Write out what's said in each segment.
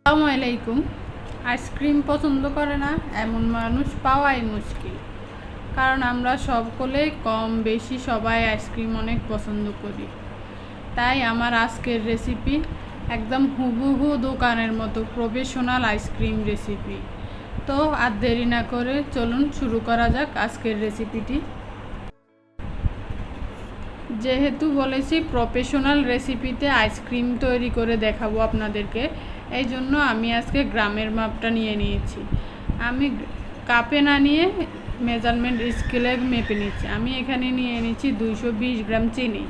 আসসালামু আলাইকুম। আইসক্রিম পছন্দ করে না এমন মানুষ পাওয়াই মুশকিল, কারণ আমরা সকলে কম বেশি সবাই আইসক্রিম অনেক পছন্দ করি। তাই আমার আজকের রেসিপি একদম হুবহু দোকানের মতো প্রফেশনাল আইসক্রিম রেসিপি। তো আর দেরি না করে চলুন শুরু করা যাক আজকের রেসিপিটি। যেহেতু বলেছি প্রফেশনাল রেসিপিতে আইসক্রিম তৈরি করে দেখাবো আপনাদেরকে, এই জন্য আমি আজকে গ্রামের মাপটা নিয়ে নিয়েছি। আমি কাপে না নিয়ে মেজারমেন্ট স্কেলে মেপে নিচ্ছি। আমি এখানে নিয়ে নিচ্ছি 220 গ্রাম চিনি।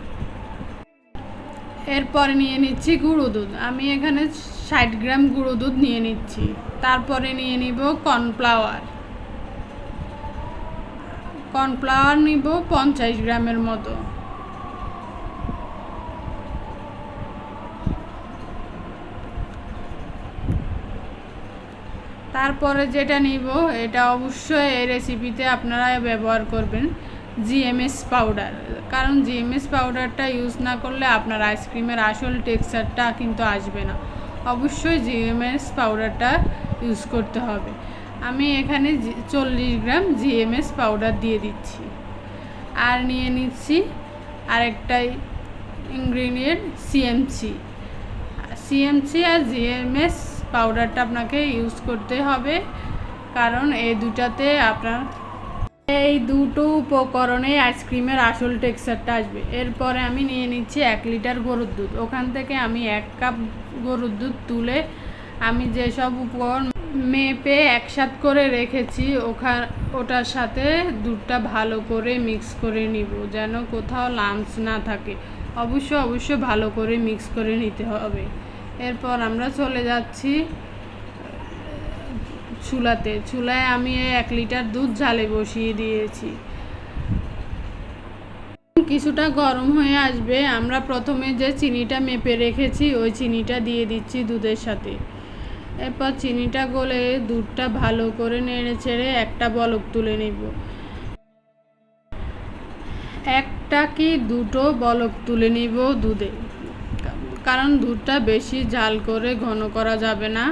এরপরে নিয়ে নিচ্ছি গুঁড়ো দুধ। আমি এখানে 60 গ্রাম গুঁড়ো দুধ নিয়ে নিচ্ছি। তারপরে নিয়ে নিব কর্নফ্লাওয়ার নিব 50 গ্রামের মতো। তারপরে যেটা নিব, এটা অবশ্যই এই রেসিপিতে আপনারা ব্যবহার করবেন জিএমএস পাউডার, কারণ জিএমএস পাউডারটা ইউজ না করলে আপনার আইসক্রিমের আসল টেক্সচারটা কিন্তু আসবে না। অবশ্যই জিএমএস পাউডারটা ইউজ করতে হবে। আমি এখানে 40 গ্রাম জিএমএস পাউডার দিয়ে দিচ্ছি। আর নিয়ে নিচ্ছি আরেকটাই ইনগ্রিডিয়েন্ট সিএমসি আর জিএমএস পাউডারটা আপনাকে ইউজ করতে হবে, কারণ এই দুটো উপকরণে আইসক্রিমের আসল টেক্সচারটা আসবে। এরপরে আমি নিয়ে নিচ্ছি 1 লিটার গরুর দুধ। ওখান থেকে আমি 1 কাপ গরুর দুধ তুলে আমি যেসব উপকরণ মেপে একসাথে করে রেখেছি ওটার সাথে দুধটা ভালো করে মিক্স করে নিব, যেন কোথাও লাম্পস না থাকে। অবশ্যই ভালো করে মিক্স করে নিতে হবে। এরপর আমরা চলে যাচ্ছি চুলায় আমি 1 লিটার দুধ জালে বসিয়ে দিয়েছি। কিছুটা গরম হয়ে আসবে। আমরা প্রথমে যে চিনিটা মেপে রেখেছি ওই চিনিটা দিয়ে দিচ্ছি দুধের সাথে। এরপর চিনিটা গলে দুধটা ভালো করে নেড়ে ছেড়ে একটা বলক তুলে নিব। একটা কি দুটো বলক তুলে নিব দুধে, কারণ দুধটা বেশি জাল করে ঘন করা যাবে না।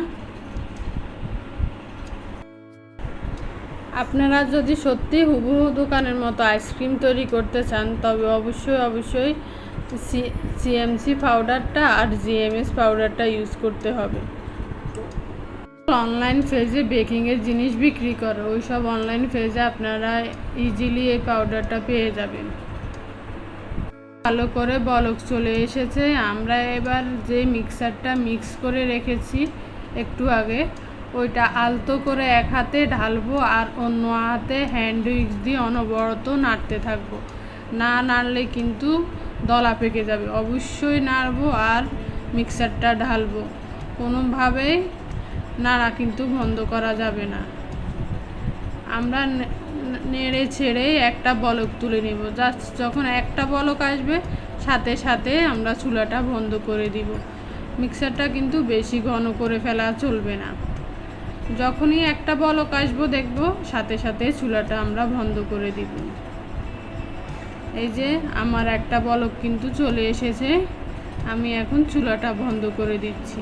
আপনারা যদি সত্যি হুবহু দোকানের মতো আইসক্রিম তৈরি করতে চান, তবে অবশ্যই সিএমসি পাউডারটা আর জিএমএস পাউডারটা ইউজ করতে হবে। অনলাইন পেজে বেকিংয়ের জিনিস বিক্রি করে, ওই সব অনলাইন পেজে আপনারা ইজিলি এই পাউডারটা পেয়ে যাবেন। ভালো করে বলক চলে এসেছে। আমরা এবার যে মিক্সারটা মিক্স করে রেখেছি একটু আগে, ওইটা আলতো করে এক হাতে ঢালবো আর অন্য হাতে হ্যান্ড উইক্স দিয়ে অনবরত নাড়তে থাকবো। না নাড়লে কিন্তু দলা পেকে যাবে। অবশ্যই নাড়বো আর মিক্সারটা ঢালবো। কোনোভাবেই নাড়া কিন্তু বন্ধ করা যাবে না। আমরা নেড়ে ছেড়ে একটা বলক তুলে নেব। যখন একটা বলক আসবে সাথে আমরা চুলাটা বন্ধ করে দিব। মিক্সারটা কিন্তু বেশি ঘন করে ফেলা চলবে না। যখনই একটা বলক আসবো দেখব সাথে চুলাটা আমরা বন্ধ করে দিব। এই যে আমার একটা বলক কিন্তু চলে এসেছে। আমি এখন চুলাটা বন্ধ করে দিচ্ছি।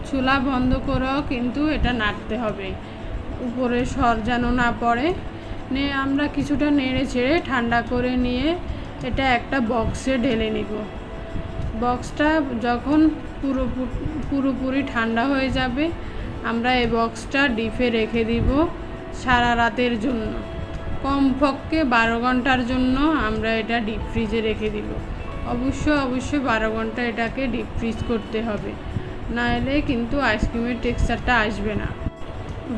চুলা বন্ধ করেও কিন্তু এটা নাড়তে হবে, উপরে সর যেন না পড়ে। আমরা কিছুটা নেড়ে ছেড়ে ঠান্ডা করে নিয়ে এটা একটা বক্সে ঢেলে নিব। বক্সটা যখন পুরোপুরি ঠান্ডা হয়ে যাবে, আমরা এই বক্সটা ডিপে রেখে দিব সারা রাতের জন্য। কমপক্ষে 12 ঘন্টার জন্য আমরা এটা ডিপ ফ্রিজে রেখে দিব। অবশ্যই 12 ঘন্টা এটাকে ডিপ ফ্রিজ করতে হবে, নাহলে কিন্তু আইসক্রিমের টেক্সচারটা আসবে না।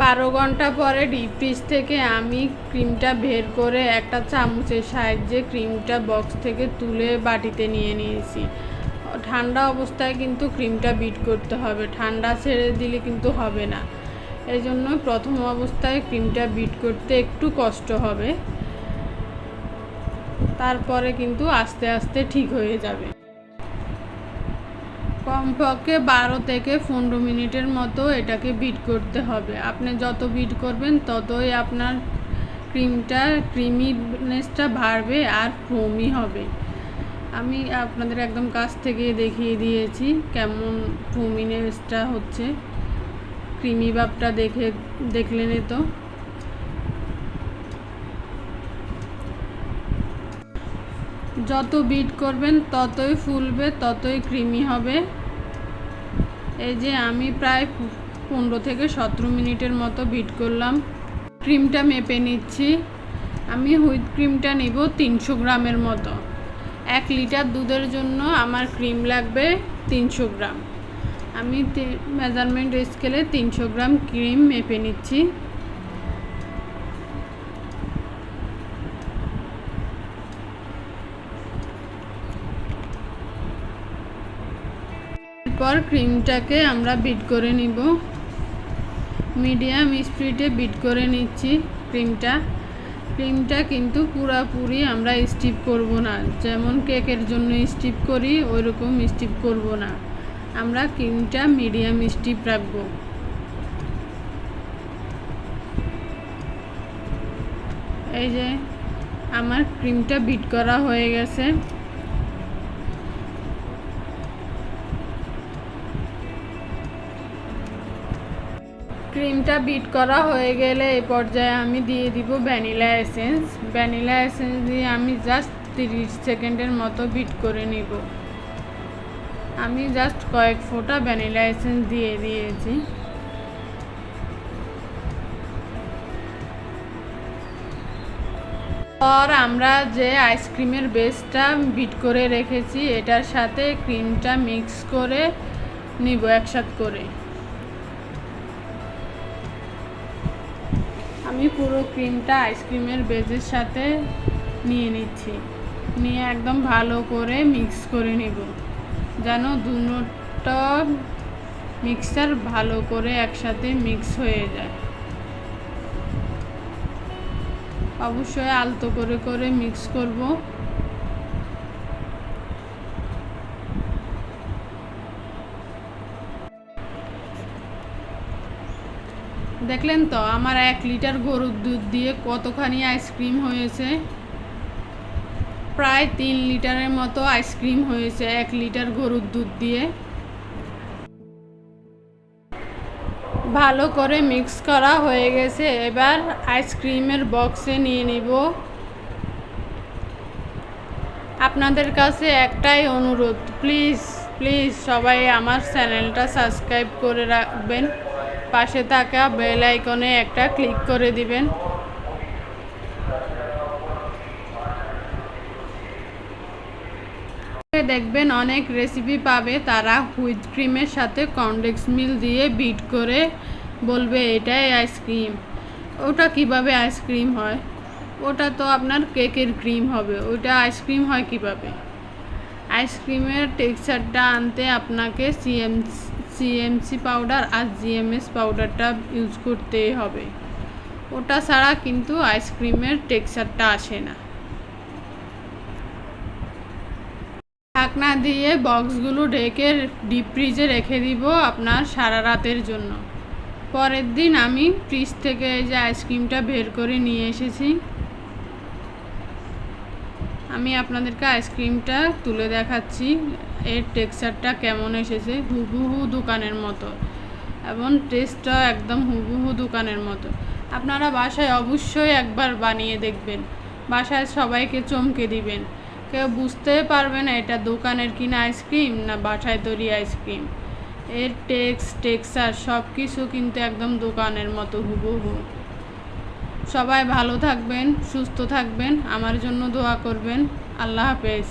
12 ঘন্টা পরে ডিপ ফ্রিজ থেকে আমি ক্রিমটা বের করে একটা চামচের সাহায্যে ক্রিমটা বক্স থেকে তুলে বাটিতে নিয়ে নিয়েছি। ঠান্ডা অবস্থায় কিন্তু ক্রিমটা বিট করতে হবে, ঠান্ডা ছেড়ে দিলে কিন্তু হবে না। এই জন্য প্রথম অবস্থায় ক্রিমটা বিট করতে একটু কষ্ট হবে, তারপরে কিন্তু আস্তে ঠিক হয়ে যাবে। কমপক্ষে 12 থেকে 15 মিনিটের মতো এটাকে বিট করতে হবে। আপনি যত বিট করবেন ততই আপনার ক্রিমিনেসটা বাড়বে আর ফোমি হবে। আমি আপনাদের একদম কাছ থেকে দেখিয়ে দিয়েছি কেমন ফোমিনেসটা হচ্ছে। ক্রিমি ভাবটা দেখলেন তো। যত বিট করবেন ততই ফুলবে, ততই ক্রিমি হবে। এই যে আমি প্রায় 15 থেকে 17 মিনিটের মতো বিট করলাম। ক্রিমটা মেপে নিচ্ছি। আমি হুইপ ক্রিমটা নিব 300 গ্রামের মতো। 1 লিটার দুধের জন্য আমার ক্রিম লাগবে 300 গ্রাম। আমি মেজারমেন্ট স্কেলে 300 গ্রাম ক্রিম মেপে নিচ্ছি। এরপর ক্রিমটাকে আমরা বিট করে নিব। মিডিয়াম স্পিডে বিট করে নিচ্ছি ক্রিমটা কিন্তু পুরোপুরি আমরা স্টিপ করব না, যেমন কেকের জন্য স্টিপ করি ওই রকম স্টিপ করব না, আমরা ক্রিমটা মিডিয়াম স্টিপ রাখবো। এই যে আমার ক্রিমটা বিট করা হয়ে গেছে। ক্রিমটা বিট করা হয়ে গেলে এই পর্যায়ে আমি দিয়ে দিব ভ্যানিলা এসেন্স দিয়ে আমি জাস্ট 30 সেকেন্ডের মতো বিট করে নিব। আমি জাস্ট কয়েক ফোঁটা ভ্যানিলা এসেন্স দিয়ে দিয়েছি। আর আমরা যে আইসক্রিমের বেসটা বিট করে রেখেছি এটার সাথে ক্রিমটা মিক্স করে নিব একসাথে করে। আমি পুরো ক্রিমটা আইসক্রিমের বেজের সাথে নিয়ে নিচ্ছি, নিয়ে একদম ভালো করে মিক্স করে নিব, যেন দুটো মিক্সচার ভালো করে একসাথে মিক্স হয়ে যায়। অবশ্যই আলতো করে করে মিক্স করব। দেখলেন তো আমার 1 লিটার গরুর দুধ দিয়ে কতখানি আইসক্রিম হয়েছে। প্রায় 3 লিটারের মতো আইসক্রিম হয়েছে 1 লিটার গরুর দুধ দিয়ে। ভালো করে মিক্স করা হয়ে গেছে। এবার আইসক্রিমের বক্সে নিয়ে নিব। আপনাদের কাছে একটাই অনুরোধ, প্লিজ সবাই আমার চ্যানেলটা সাবস্ক্রাইব করে রাখবেন, পাশে থাকা বেল আইকনে একটা ক্লিক করে দিবেন। দেখবেন অনেক রেসিপি পাবে, তারা হুইপ ক্রিমের সাথে কনডেন্স মিল্ক দিয়ে বিট করে বলবে এটাই আইসক্রিম। ওটা কিভাবে আইসক্রিম হয়? ওটা তো আপনার কেকের ক্রিম হবে, ওটা আইসক্রিম হয় কিভাবে? আইসক্রিমের টেক্সচারটা আনতে আপনাকে সিএমসি পাউডার আর জিএমএস পাউডারটা ইউজ করতেই হবে, ওটা ছাড়া কিন্তু আইসক্রিমের টেক্সচারটা আসে না। ঢাকনা দিয়ে বক্সগুলো ঢেকে ডিপ ফ্রিজে রেখে দিব আপনার সারা রাতের জন্য। পরের দিন আমি ফ্রিজ থেকে এই যে আইসক্রিমটা বের করে নিয়ে এসেছি। আমি আপনাদেরকে আইসক্রিমটা তুলে দেখাচ্ছি, এর টেক্সচারটা কেমন এসেছে, হুবহু দোকানের মতো, এবং টেস্টটাও একদম হুবহু দোকানের মতো। আপনারা বাসায় অবশ্যই একবার বানিয়ে দেখবেন, বাসায় সবাইকে চমকে দিবেন। কেউ বুঝতে পারবে না এটা দোকানের কিনা আইসক্রিম না বাসায় তৈরি আইসক্রিম। এর টেক্সচার সব কিছু কিন্তু একদম দোকানের মতো হুবহু। সবাই ভালো থাকবেন, সুস্থ থাকবেন, আমার জন্য দোয়া করবেন। আল্লাহ হাফেজ।